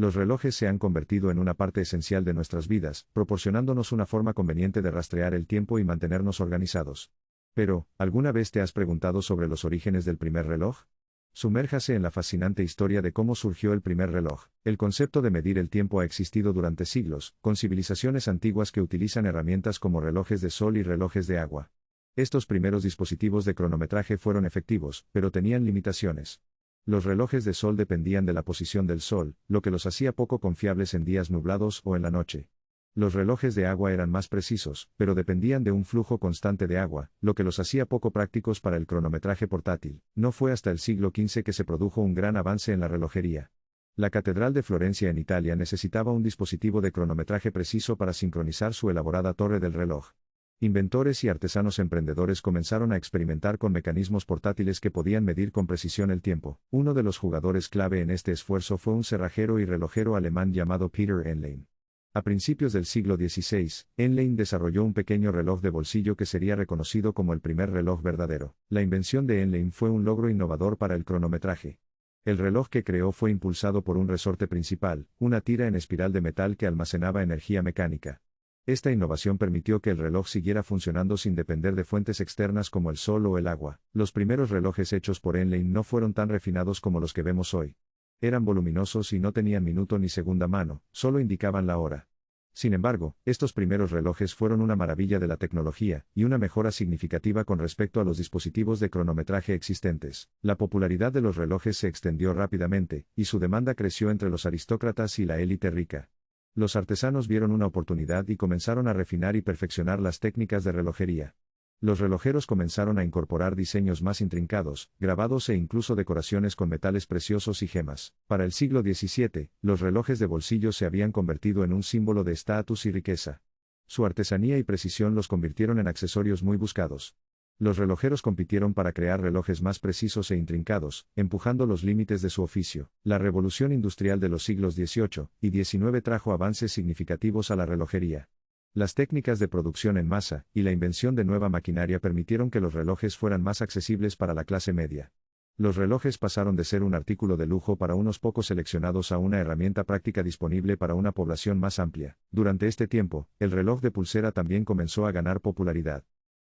Los relojes se han convertido en una parte esencial de nuestras vidas, proporcionándonos una forma conveniente de rastrear el tiempo y mantenernos organizados. Pero, ¿alguna vez te has preguntado sobre los orígenes del primer reloj? Sumérjase en la fascinante historia de cómo surgió el primer reloj. El concepto de medir el tiempo ha existido durante siglos, con civilizaciones antiguas que utilizan herramientas como relojes de sol y relojes de agua. Estos primeros dispositivos de cronometraje fueron efectivos, pero tenían limitaciones. Los relojes de sol dependían de la posición del sol, lo que los hacía poco confiables en días nublados o en la noche. Los relojes de agua eran más precisos, pero dependían de un flujo constante de agua, lo que los hacía poco prácticos para el cronometraje portátil. No fue hasta el siglo XV que se produjo un gran avance en la relojería. La Catedral de Florencia en Italia necesitaba un dispositivo de cronometraje preciso para sincronizar su elaborada torre del reloj. Inventores y artesanos emprendedores comenzaron a experimentar con mecanismos portátiles que podían medir con precisión el tiempo. Uno de los jugadores clave en este esfuerzo fue un cerrajero y relojero alemán llamado Peter Enlein. A principios del siglo XVI, Enlein desarrolló un pequeño reloj de bolsillo que sería reconocido como el primer reloj verdadero. La invención de Enlein fue un logro innovador para el cronometraje. El reloj que creó fue impulsado por un resorte principal, una tira en espiral de metal que almacenaba energía mecánica. Esta innovación permitió que el reloj siguiera funcionando sin depender de fuentes externas como el sol o el agua. Los primeros relojes hechos por Enlein no fueron tan refinados como los que vemos hoy. Eran voluminosos y no tenían minuto ni segunda mano, solo indicaban la hora. Sin embargo, estos primeros relojes fueron una maravilla de la tecnología, y una mejora significativa con respecto a los dispositivos de cronometraje existentes. La popularidad de los relojes se extendió rápidamente, y su demanda creció entre los aristócratas y la élite rica. Los artesanos vieron una oportunidad y comenzaron a refinar y perfeccionar las técnicas de relojería. Los relojeros comenzaron a incorporar diseños más intrincados, grabados e incluso decoraciones con metales preciosos y gemas. Para el siglo XVII, los relojes de bolsillo se habían convertido en un símbolo de estatus y riqueza. Su artesanía y precisión los convirtieron en accesorios muy buscados. Los relojeros compitieron para crear relojes más precisos e intrincados, empujando los límites de su oficio. La revolución industrial de los siglos XVIII y XIX trajo avances significativos a la relojería. Las técnicas de producción en masa y la invención de nueva maquinaria permitieron que los relojes fueran más accesibles para la clase media. Los relojes pasaron de ser un artículo de lujo para unos pocos seleccionados a una herramienta práctica disponible para una población más amplia. Durante este tiempo, el reloj de pulsera también comenzó a ganar popularidad.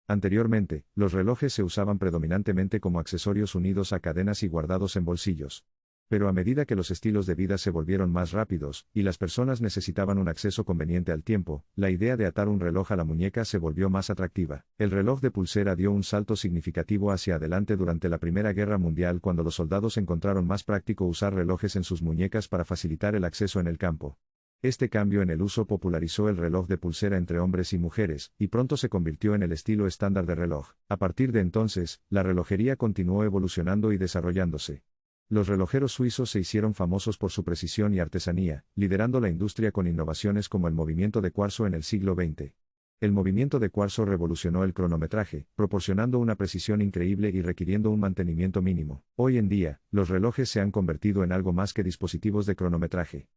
Anteriormente, los relojes se usaban predominantemente como accesorios unidos a cadenas y guardados en bolsillos. Pero a medida que los estilos de vida se volvieron más rápidos, y las personas necesitaban un acceso conveniente al tiempo, la idea de atar un reloj a la muñeca se volvió más atractiva. El reloj de pulsera dio un salto significativo hacia adelante durante la Primera Guerra Mundial cuando los soldados encontraron más práctico usar relojes en sus muñecas para facilitar el acceso en el campo. Este cambio en el uso popularizó el reloj de pulsera entre hombres y mujeres, y pronto se convirtió en el estilo estándar de reloj. A partir de entonces, la relojería continuó evolucionando y desarrollándose. Los relojeros suizos se hicieron famosos por su precisión y artesanía, liderando la industria con innovaciones como el movimiento de cuarzo en el siglo XX. El movimiento de cuarzo revolucionó el cronometraje, proporcionando una precisión increíble y requiriendo un mantenimiento mínimo. Hoy en día, los relojes se han convertido en algo más que dispositivos de cronometraje.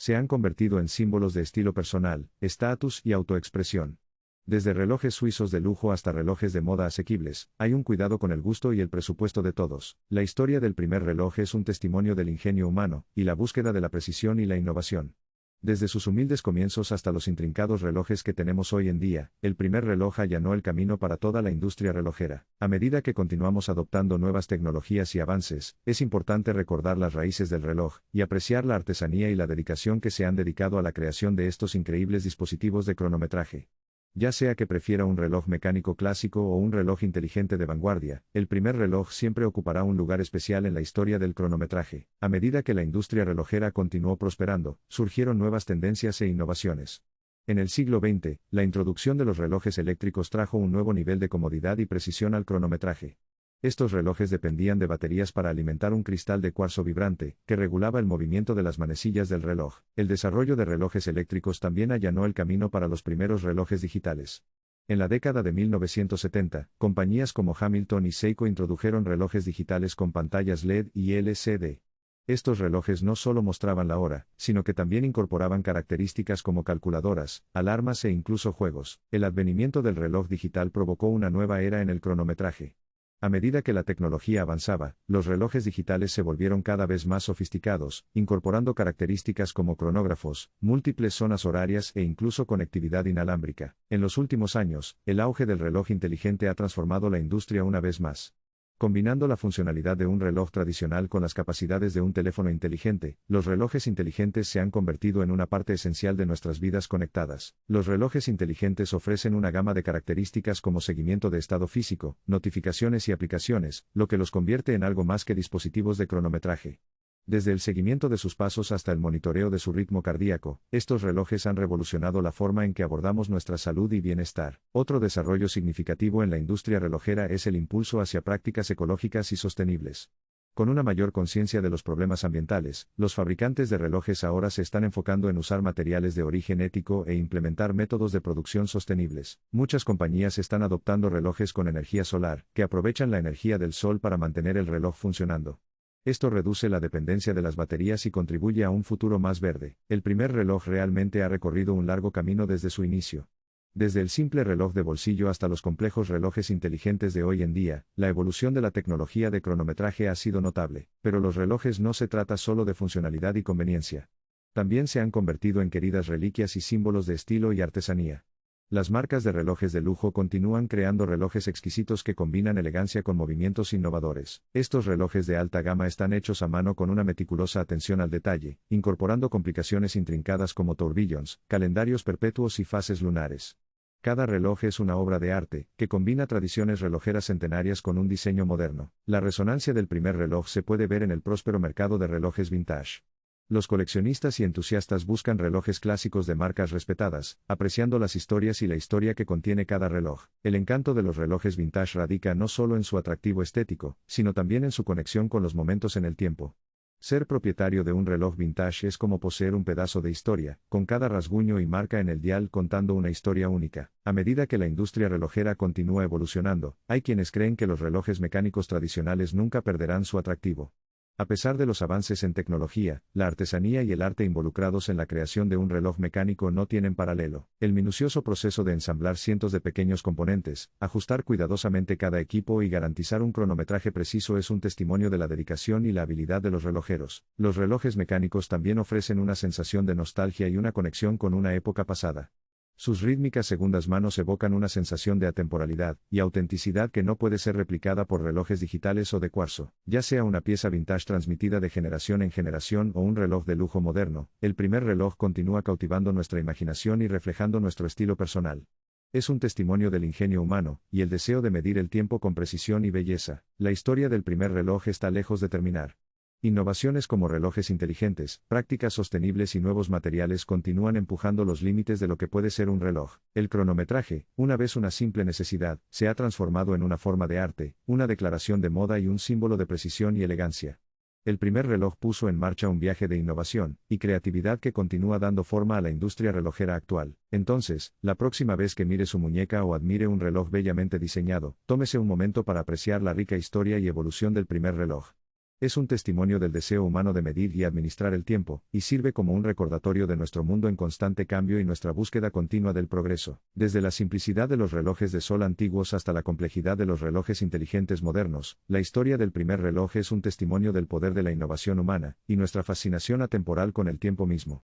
Se han convertido en símbolos de estilo personal, estatus y autoexpresión. Desde relojes suizos de lujo hasta relojes de moda asequibles, hay un cuidado con el gusto y el presupuesto de todos. La historia del primer reloj es un testimonio del ingenio humano, y la búsqueda de la precisión y la innovación. Desde sus humildes comienzos hasta los intrincados relojes que tenemos hoy en día, el primer reloj allanó el camino para toda la industria relojera. A medida que continuamos adoptando nuevas tecnologías y avances, es importante recordar las raíces del reloj, y apreciar la artesanía y la dedicación que se han dedicado a la creación de estos increíbles dispositivos de cronometraje. Ya sea que prefiera un reloj mecánico clásico o un reloj inteligente de vanguardia, el primer reloj siempre ocupará un lugar especial en la historia del cronometraje. A medida que la industria relojera continuó prosperando, surgieron nuevas tendencias e innovaciones. En el siglo XX, la introducción de los relojes eléctricos trajo un nuevo nivel de comodidad y precisión al cronometraje. Estos relojes dependían de baterías para alimentar un cristal de cuarzo vibrante, que regulaba el movimiento de las manecillas del reloj. El desarrollo de relojes eléctricos también allanó el camino para los primeros relojes digitales. En la década de 1970, compañías como Hamilton y Seiko introdujeron relojes digitales con pantallas LED y LCD. Estos relojes no solo mostraban la hora, sino que también incorporaban características como calculadoras, alarmas e incluso juegos. El advenimiento del reloj digital provocó una nueva era en el cronometraje. A medida que la tecnología avanzaba, los relojes digitales se volvieron cada vez más sofisticados, incorporando características como cronógrafos, múltiples zonas horarias e incluso conectividad inalámbrica. En los últimos años, el auge del reloj inteligente ha transformado la industria una vez más. Combinando la funcionalidad de un reloj tradicional con las capacidades de un teléfono inteligente, los relojes inteligentes se han convertido en una parte esencial de nuestras vidas conectadas. Los relojes inteligentes ofrecen una gama de características como seguimiento de estado físico, notificaciones y aplicaciones, lo que los convierte en algo más que dispositivos de cronometraje. Desde el seguimiento de sus pasos hasta el monitoreo de su ritmo cardíaco, estos relojes han revolucionado la forma en que abordamos nuestra salud y bienestar. Otro desarrollo significativo en la industria relojera es el impulso hacia prácticas ecológicas y sostenibles. Con una mayor conciencia de los problemas ambientales, los fabricantes de relojes ahora se están enfocando en usar materiales de origen ético e implementar métodos de producción sostenibles. Muchas compañías están adoptando relojes con energía solar, que aprovechan la energía del sol para mantener el reloj funcionando. Esto reduce la dependencia de las baterías y contribuye a un futuro más verde. El primer reloj realmente ha recorrido un largo camino desde su inicio. Desde el simple reloj de bolsillo hasta los complejos relojes inteligentes de hoy en día, la evolución de la tecnología de cronometraje ha sido notable, pero los relojes no se trata solo de funcionalidad y conveniencia. También se han convertido en queridas reliquias y símbolos de estilo y artesanía. Las marcas de relojes de lujo continúan creando relojes exquisitos que combinan elegancia con movimientos innovadores. Estos relojes de alta gama están hechos a mano con una meticulosa atención al detalle, incorporando complicaciones intrincadas como tourbillons, calendarios perpetuos y fases lunares. Cada reloj es una obra de arte, que combina tradiciones relojeras centenarias con un diseño moderno. La resonancia del primer reloj se puede ver en el próspero mercado de relojes vintage. Los coleccionistas y entusiastas buscan relojes clásicos de marcas respetadas, apreciando las historias y la historia que contiene cada reloj. El encanto de los relojes vintage radica no solo en su atractivo estético, sino también en su conexión con los momentos en el tiempo. Ser propietario de un reloj vintage es como poseer un pedazo de historia, con cada rasguño y marca en el dial contando una historia única. A medida que la industria relojera continúa evolucionando, hay quienes creen que los relojes mecánicos tradicionales nunca perderán su atractivo. A pesar de los avances en tecnología, la artesanía y el arte involucrados en la creación de un reloj mecánico no tienen paralelo. El minucioso proceso de ensamblar cientos de pequeños componentes, ajustar cuidadosamente cada equipo y garantizar un cronometraje preciso es un testimonio de la dedicación y la habilidad de los relojeros. Los relojes mecánicos también ofrecen una sensación de nostalgia y una conexión con una época pasada. Sus rítmicas segundas manos evocan una sensación de atemporalidad y autenticidad que no puede ser replicada por relojes digitales o de cuarzo. Ya sea una pieza vintage transmitida de generación en generación o un reloj de lujo moderno, el primer reloj continúa cautivando nuestra imaginación y reflejando nuestro estilo personal. Es un testimonio del ingenio humano y el deseo de medir el tiempo con precisión y belleza. La historia del primer reloj está lejos de terminar. Innovaciones como relojes inteligentes, prácticas sostenibles y nuevos materiales continúan empujando los límites de lo que puede ser un reloj. El cronometraje, una vez una simple necesidad, se ha transformado en una forma de arte, una declaración de moda y un símbolo de precisión y elegancia. El primer reloj puso en marcha un viaje de innovación y creatividad que continúa dando forma a la industria relojera actual. Entonces, la próxima vez que mire su muñeca o admire un reloj bellamente diseñado, tómese un momento para apreciar la rica historia y evolución del primer reloj. Es un testimonio del deseo humano de medir y administrar el tiempo, y sirve como un recordatorio de nuestro mundo en constante cambio y nuestra búsqueda continua del progreso. Desde la simplicidad de los relojes de sol antiguos hasta la complejidad de los relojes inteligentes modernos, la historia del primer reloj es un testimonio del poder de la innovación humana, y nuestra fascinación atemporal con el tiempo mismo.